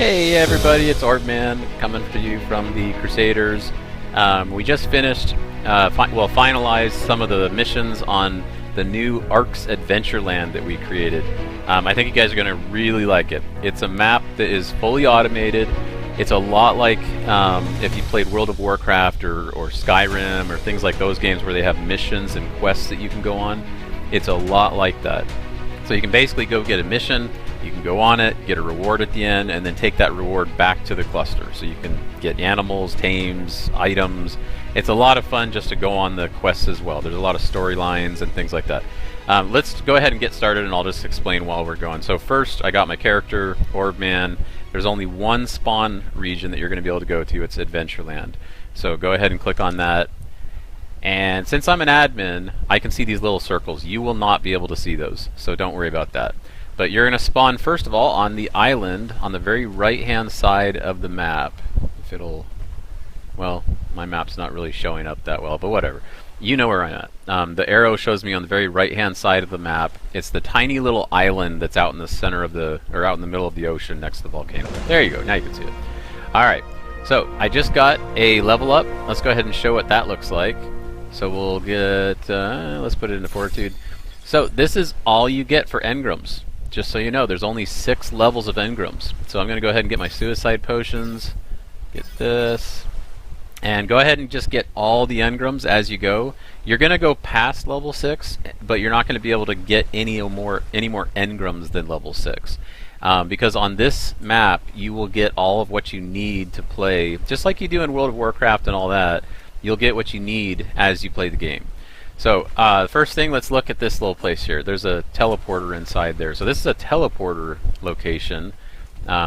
Hey everybody, it's Orbman coming to you from the Crusaders. We just finished, finalized some of the missions on the new Arks Adventureland that we created. I think you guys are going to really like it. It's a map that is fully automated. It's a lot like if you played World of Warcraft or Skyrim or things like those games where they have missions and quests that you can go on. It's a lot like that. So you can basically go get a mission, you can go on it, get a reward at the end, and then take that reward back to the cluster. So you can get animals, tames, items. It's a lot of fun just to go on the quests as well. There's a lot of storylines and things like that. Let's go ahead and get started, and I'll just explain while we're going. So first, I got my character, Orbman. There's only one spawn region that you're going to be able to go to. It's Adventureland. So go ahead and click on that. And since I'm an admin, I can see these little circles. You will not be able to see those, so don't worry about that. But you're going to spawn, first of all, on the island on the very right-hand side of the map. If it'll... well, my map's not really showing up that well, but whatever. You know where I'm at. The arrow shows me on the very right-hand side of the map. It's the tiny little island that's out in the center of the... or out in the middle of the ocean next to the volcano. There you go. Now you can see it. Alright. So, I just got a level up. Let's go ahead and show what that looks like. So we'll get... let's put it into Fortitude. So, this is all you get for engrams. Just so you know, there's only 6 levels of engrams. So I'm going to go ahead and get my suicide potions, get this, and go ahead and just get all the engrams as you go. You're going to go past level 6, but you're not going to be able to get any more engrams than level 6. Because on this map, you will get all of what you need to play, just like you do in World of Warcraft and all that. You'll get what you need as you play the game. So, first thing, let's look at this little place here. There's a teleporter inside there. So this is a teleporter location.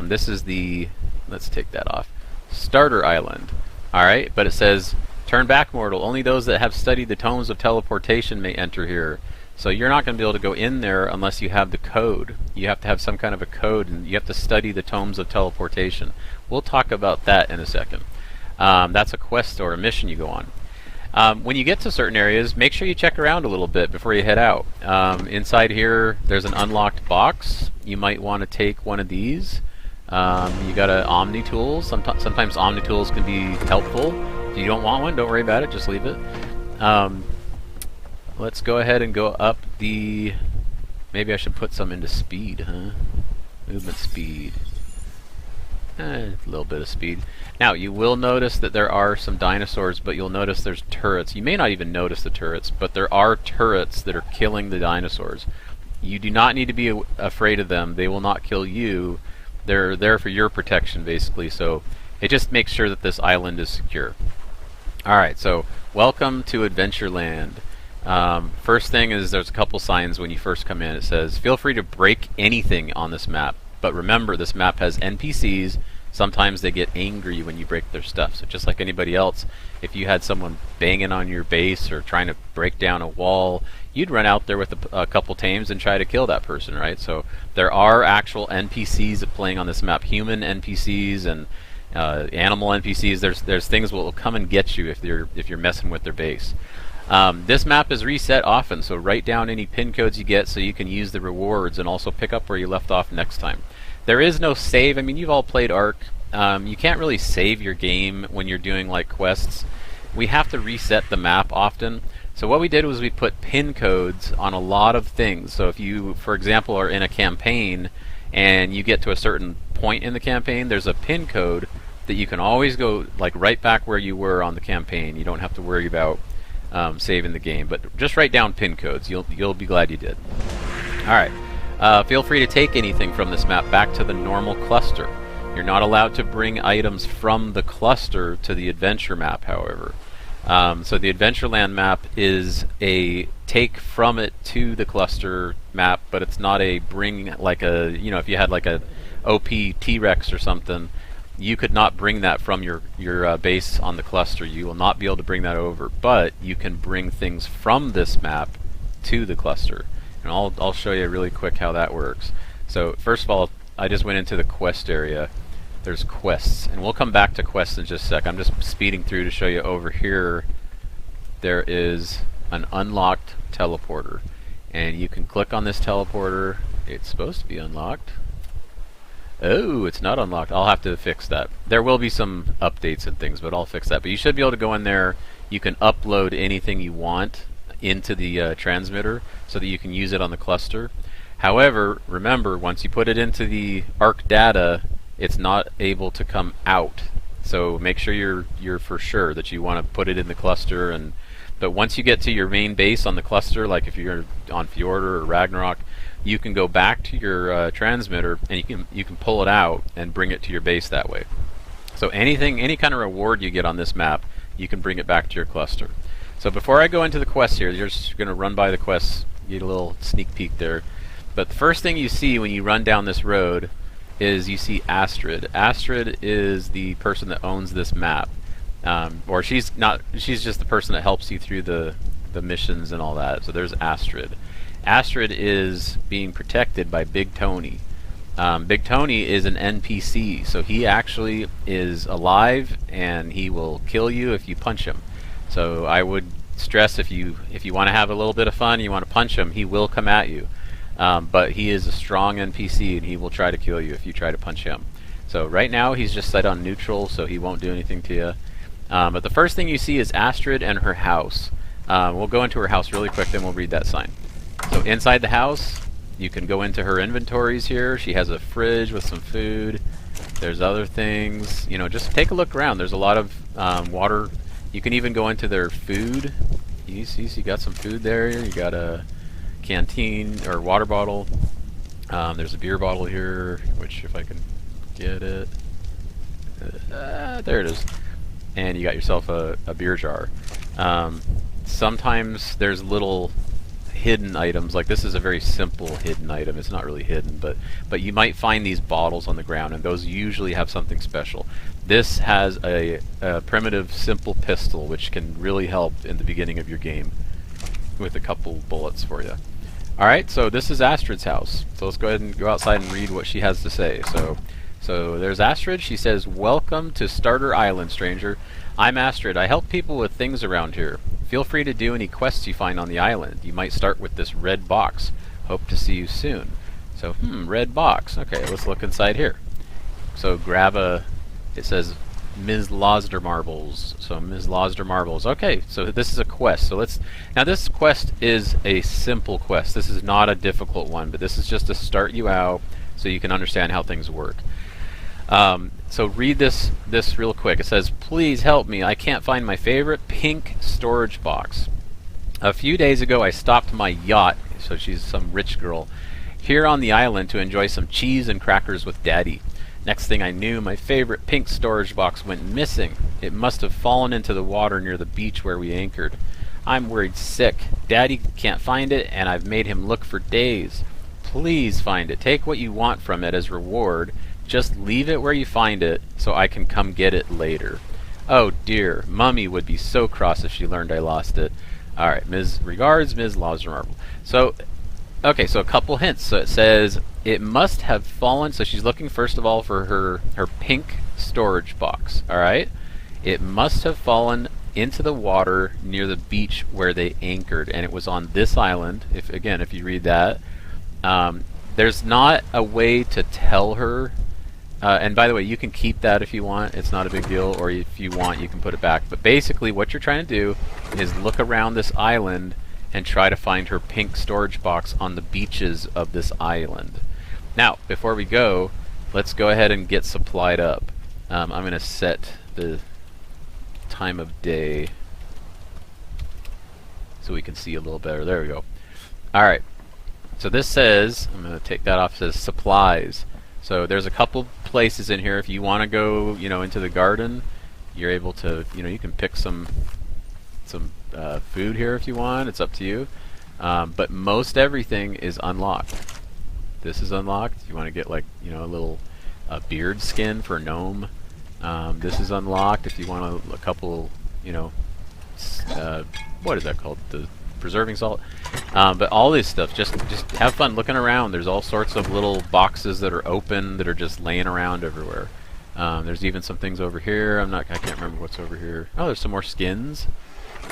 This is the, let's take that off, starter island. Alright, but it says, turn back mortal, only those that have studied the tomes of teleportation may enter here. So you're not going to be able to go in there unless you have the code. You have to have some kind of a code, and you have to study the tomes of teleportation. We'll talk about that in a second. That's a quest or a mission you go on. When you get to certain areas, make sure you check around a little bit before you head out. Inside here, there's an unlocked box. You might want to take one of these. You got an Omni tool. Sometimes Omni tools can be helpful. If you don't want one, don't worry about it. Just leave it. Let's go ahead and go up the... maybe I should put some into speed, huh? Movement speed. A little bit of speed. Now, you will notice that there are some dinosaurs, but you'll notice there's turrets. You may not even notice the turrets, but there are turrets that are killing the dinosaurs. You do not need to be afraid of them. They will not kill you. They're there for your protection, basically, so it just makes sure that this island is secure. Alright, so welcome to Adventureland. First thing is there's a couple signs when you first come in. It says, feel free to break anything on this map. But remember, this map has NPCs. Sometimes they get angry when you break their stuff. So just like anybody else, if you had someone banging on your base or trying to break down a wall, you'd run out there with a couple tames and try to kill that person, right? So there are actual NPCs playing on this map, human NPCs and animal NPCs. There's things that will come and get you if you're messing with their base. This map is reset often, so write down any pin codes you get so you can use the rewards and also pick up where you left off next time. There is no save. I mean, you've all played Ark. You can't really save your game when you're doing like quests. We have to reset the map often. So what we did was we put pin codes on a lot of things. So if you, for example, are in a campaign and you get to a certain point in the campaign, there's a pin code that you can always go like right back where you were on the campaign. You don't have to worry about saving the game, but just write down pin codes. You'll be glad you did. Alright, feel free to take anything from this map back to the normal cluster. You're not allowed to bring items from the cluster to the adventure map, however. So the Adventureland map is a take from it to the cluster map, but it's not a bring like a, you know, if you had like a OP T-Rex or something, you could not bring that from your base on the cluster. You will not be able to bring that over, but you can bring things from this map to the cluster. And I'll show you really quick how that works. So first of all, I just went into the quest area. There's quests, and we'll come back to quests in just a sec. I'm just speeding through to show you over here. There is an unlocked teleporter, and you can click on this teleporter. It's supposed to be unlocked. Oh, it's not unlocked. I'll have to fix that. There will be some updates and things, but I'll fix that. But you should be able to go in there. You can upload anything you want into the transmitter so that you can use it on the cluster. However, remember, once you put it into the ARC data, it's not able to come out. So make sure you're for sure that you want to put it in the cluster. But once you get to your main base on the cluster, like if you're on Fjordur or Ragnarok, you can go back to your transmitter and you can pull it out and bring it to your base that way. So any kind of reward you get on this map, you can bring it back to your cluster. So before I go into the quest here, you're just going to run by the quests, get a little sneak peek there. But the first thing you see when you run down this road is you see Astrid. Astrid is the person that owns this map. Or she's just the person that helps you through the missions and all that. So there's Astrid. Astrid is being protected by Big Tony. Big Tony is an NPC, so he actually is alive and he will kill you if you punch him. So I would stress if you want to have a little bit of fun, you want to punch him, he will come at you. But he is a strong NPC and he will try to kill you if you try to punch him. So right now he's just set on neutral, so he won't do anything to you. But the first thing you see is Astrid and her house. We'll go into her house really quick, then we'll read that sign. So inside the house, you can go into her inventories here. She has a fridge with some food. There's other things. You know, just take a look around. There's a lot of water. You can even go into their food. You see, so you got some food there. You got a canteen or water bottle. There's a beer bottle here, which if I can get it. There it is. And you got yourself a beer jar. Sometimes there's little hidden items, like this is a very simple hidden item. It's not really hidden, but you might find these bottles on the ground, and those usually have something special. This has a primitive, simple pistol, which can really help in the beginning of your game with a couple bullets for you. Alright, so this is Astrid's house. So let's go ahead and go outside and read what she has to say. So there's Astrid. She says, "Welcome to Starter Island, stranger. I'm Astrid. I help people with things around here. Feel free to do any quests you find on the island. You might start with this red box. Hope to see you soon." So, red box. Okay, let's look inside here. So grab it says Ms. Losder Marbles. So Ms. Losder Marbles. Okay, so this is a quest. So now this quest is a simple quest. This is not a difficult one, but this is just to start you out so you can understand how things work. So read this real quick. It says, "Please help me. I can't find my favorite pink storage box. A few days ago I stopped my yacht," so she's some rich girl, "here on the island to enjoy some cheese and crackers with Daddy. Next thing I knew, my favorite pink storage box went missing. It must have fallen into the water near the beach where we anchored. I'm worried sick. Daddy can't find it, and I've made him look for days. Please find it. Take what you want from it as reward. Just leave it where you find it so I can come get it later. Oh dear, Mummy would be so cross if she learned I lost it. Alright, regards, Ms. Losder-Marble." So, okay, so a couple hints. So it says, it must have fallen, so she's looking first of all for her pink storage box. Alright? It must have fallen into the water near the beach where they anchored, and it was on this island. If you read that. There's not a way to tell her. And by the way, you can keep that if you want. It's not a big deal. Or if you want, you can put it back. But basically, what you're trying to do is look around this island and try to find her pink storage box on the beaches of this island. Now, before we go, let's go ahead and get supplied up. I'm going to set the time of day so we can see a little better. There we go. Alright. So this says, I'm going to take that off, it says supplies. So there's a couple places in here. If you want to go, into the garden, you're able to, you can pick some food here if you want. It's up to you. But most everything is unlocked. This is unlocked. You want to get a beard skin for gnome. This is unlocked. If you want a couple, what is that called? The preserving salt. But all this stuff, just have fun looking around. There's all sorts of little boxes that are open that are just laying around everywhere. There's even some things over here. I can't remember what's over here. Oh, there's some more skins.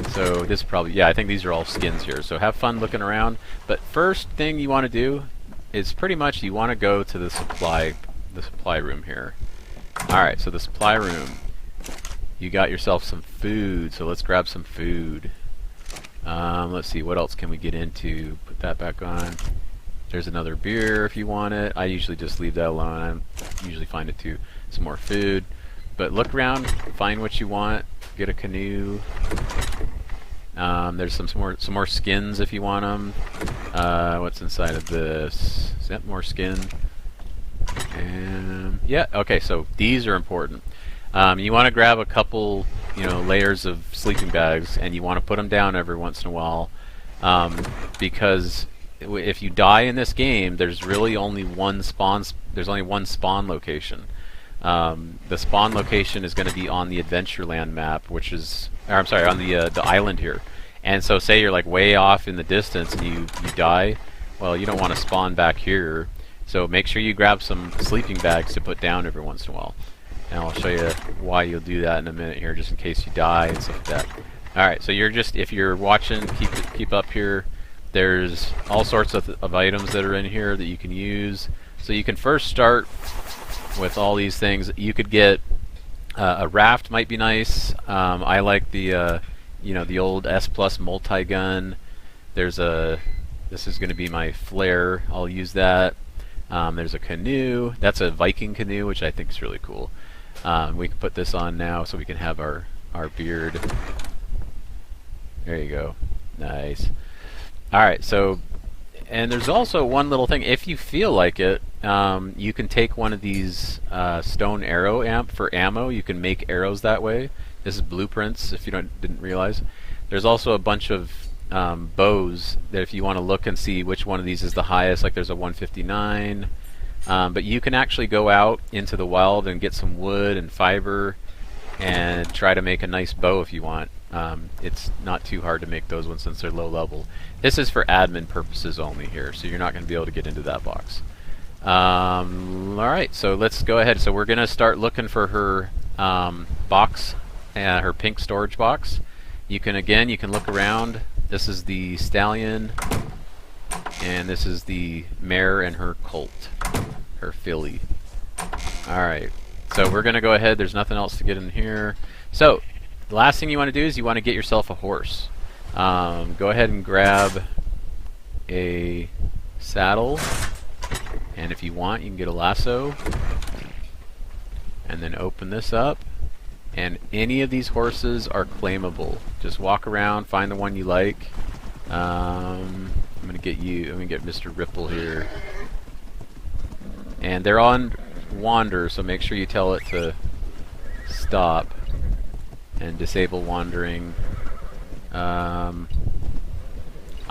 So this probably, I think these are all skins here. So have fun looking around. But first thing you want to do is pretty much you want to go to the supply supply room here. Alright, so the supply room. You got yourself some food, so let's grab some food. Let's see, what else can we get into? Put that back on. There's another beer if you want it. I usually just leave that alone. I usually find it too. Some more food. But look around, find what you want. Get a canoe. There's some more skins if you want them. What's inside of this? Is that more skin? And yeah, okay, so these are important. You want to grab a couple, layers of sleeping bags, and you want to put them down every once in a while, because if you die in this game, there's really only one spawn. There's only one spawn location. The spawn location is going to be on the Adventureland map, which is, or I'm sorry, on the island here. And so, say you're like way off in the distance and you die. Well, you don't want to spawn back here. So make sure you grab some sleeping bags to put down every once in a while. And I'll show you why you'll do that in a minute here, just in case you die and stuff like that. Alright, so if you're watching, keep up here. There's all sorts of items that are in here that you can use. So you can first start with all these things. You could get a raft, might be nice. I like the the old S Plus multi-gun. This is going to be my flare. I'll use that. There's a canoe. That's a Viking canoe, which I think is really cool. We can put this on now so we can have our beard. There you go. Nice. Alright, so, and there's also one little thing. If you feel like it, you can take one of these stone arrow amp for ammo. You can make arrows that way. This is blueprints, if you didn't realize. There's also a bunch of bows that if you want to look and see which one of these is the highest, like there's a 159. But you can actually go out into the wild and get some wood and fiber and try to make a nice bow if you want. It's not too hard to make those ones since they're low level. This is for admin purposes only here, so you're not going to be able to get into that box. Alright, so let's go ahead. So we're going to start looking for her box, her pink storage box. You can look around. This is the stallion, and this is the mare and her colt, her filly. Alright, so we're going to go ahead. There's nothing else to get in here. So, the last thing you want to do is you want to get yourself a horse. Go ahead and grab a saddle, and if you want, you can get a lasso, and then open this up. And any of these horses are claimable. Just walk around, find the one you like. I'm gonna get Mr. Ripple here. And they're on wander, so make sure you tell it to stop and disable wandering. I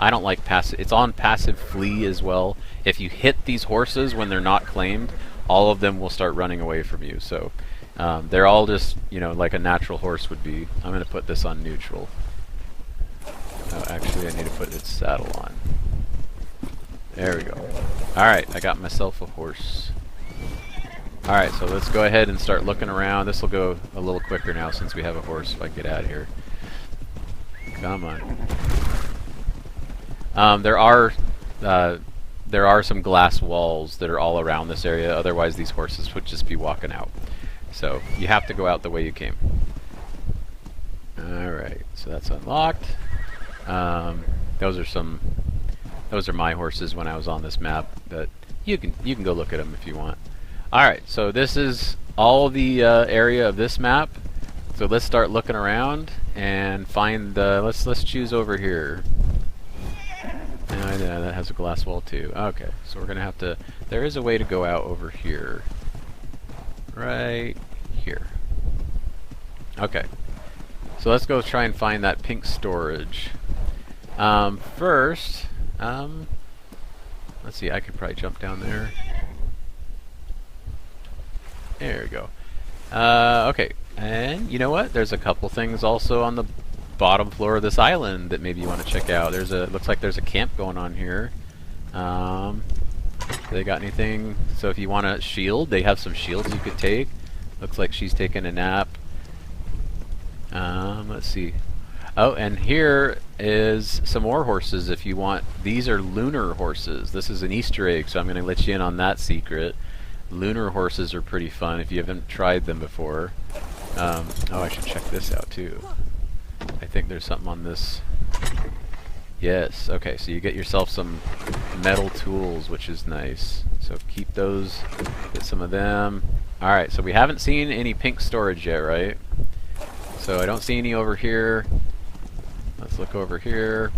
don't like passive. It's on passive flee as well. If you hit these horses when they're not claimed, all of them will start running away from you. So they're all just, like a natural horse would be. I'm going to put this on neutral. Oh, actually, I need to put its saddle on. There we go. Alright, I got myself a horse. Alright, so let's go ahead and start looking around. This will go a little quicker now since we have a horse if I get out of here. Come on. There are some glass walls that are all around this area, otherwise these horses would just be walking out. So you have to go out the way you came. Alright, so that's unlocked. Those are my horses when I was on this map, but you can go look at them if you want. Alright, so this is all the area of this map. So let's start looking around and find the, let's choose over here. Yeah, that has a glass wall too. Okay, so we're gonna have to, there is a way to go out over here. Right here. Okay, so let's go try and find that pink storage. First, let's see, I could probably jump down there. There we go. Okay, and you know what? There's a couple things also on the bottom floor of this island that maybe you want to check out. Looks like there's a camp going on here. They got anything? So if you want a shield, they have some shields you could take. Looks like she's taking a nap. Let's see. Oh, and here is some more horses if you want. These are lunar horses. This is an Easter egg, so I'm going to let you in on that secret. lunar horses are pretty fun if you haven't tried them before. Oh, I should check this out too. I think there's something on this. Yes, okay, so you get yourself some metal tools, which is nice. So keep those, get some of them. Alright, so we haven't seen any pink storage yet, right? So I don't see any over here. Let's look over here.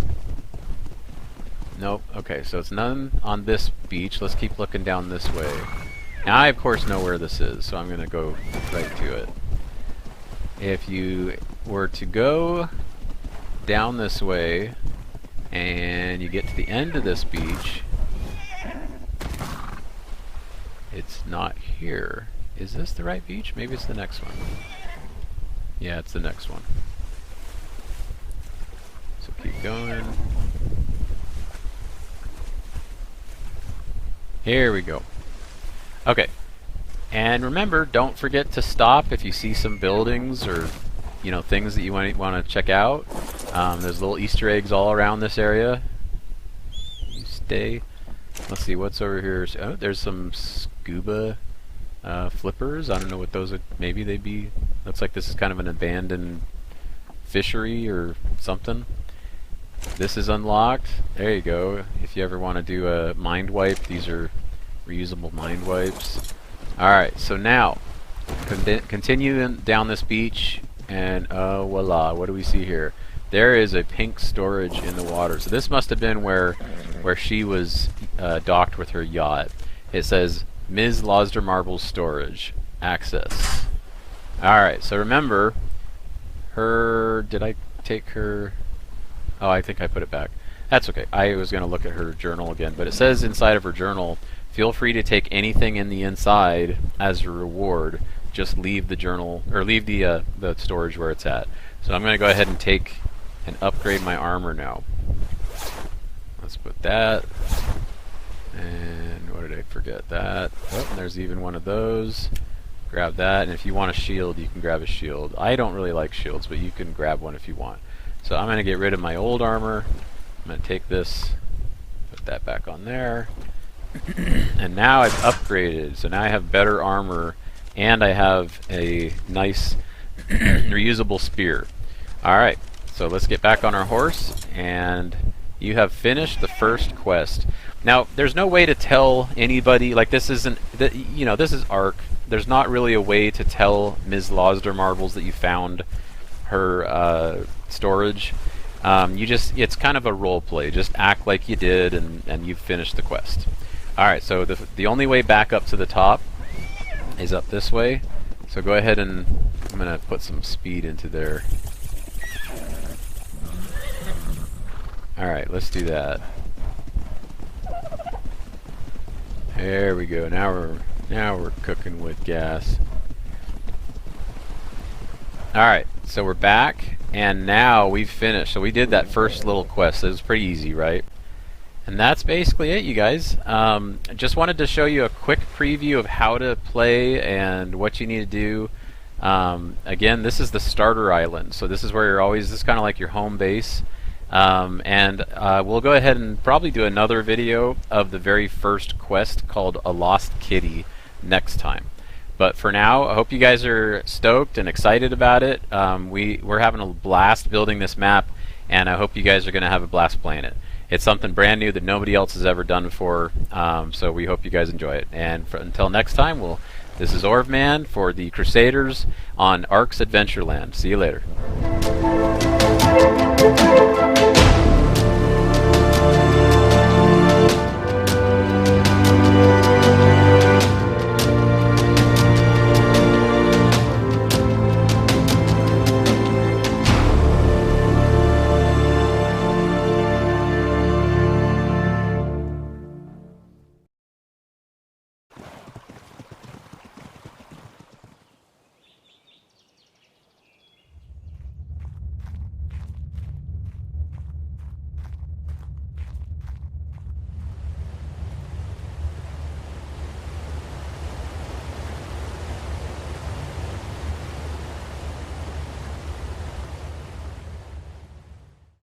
Nope, okay, so it's none on this beach. Let's keep looking down this way. Now I of course know where this is, so I'm gonna go right to it. If you were to go down this way, and you get to the end of this beach, it's not here. Is this the right beach? Maybe it's the next one. Yeah, it's the next one. So keep going. Here we go. Okay. And remember, don't forget to stop if you see some buildings or things that you want to check out. There's little Easter eggs all around this area. You stay. Let's see what's over here. Oh, there's some scuba flippers. I don't know what those would. Maybe they'd be. Looks like this is kind of an abandoned fishery or something. This is unlocked. There you go. If you ever want to do a mind wipe, these are reusable mind wipes. Alright, so now continue down this beach, and voila, what do we see here? There is a pink storage in the water. So this must have been where she was docked with her yacht. It says Ms. Losder Marble's storage access. Alright, so remember her. Did I take her? Oh, I think I put it back. That's okay. I was going to look at her journal again, but it says inside of her journal, feel free to take anything in the inside as a reward. Just leave the journal, or leave the storage where it's at. So I'm going to go ahead and take and upgrade my armor now. Let's put that. And what did I forget? That. Oh, and there's even one of those. Grab that, and if you want a shield, you can grab a shield. I don't really like shields, but you can grab one if you want. So I'm going to get rid of my old armor. I'm going to take this, put that back on there. And now I've upgraded. So now I have better armor, and I have a nice reusable spear. Alright, so let's get back on our horse, and you have finished the first quest. Now, there's no way to tell anybody, like this isn't, this is Ark. There's not really a way to tell Ms. Losder Marbles that you found her storage. It's kind of a role play. Just act like you did, and you've finished the quest. Alright, so the only way back up to the top is up this way. So go ahead and I'm going to put some speed into there. Alright, let's do that. There we go. Now we're cooking with gas. Alright, so we're back, and now we've finished. So we did that first little quest. It was pretty easy, right? And that's basically it, you guys. I just wanted to show you a quick preview of how to play and what you need to do. Again, this is the starter island, so this is where you're always, this is kind of like your home base. We'll go ahead and probably do another video of the very first quest called A Lost Kitty next time. But for now, I hope you guys are stoked and excited about it. We're having a blast building this map, and I hope you guys are going to have a blast playing it. It's something brand new that nobody else has ever done before, so we hope you guys enjoy it. And until next time, this is Orvman for the Crusaders on Ark's Adventureland. See you later.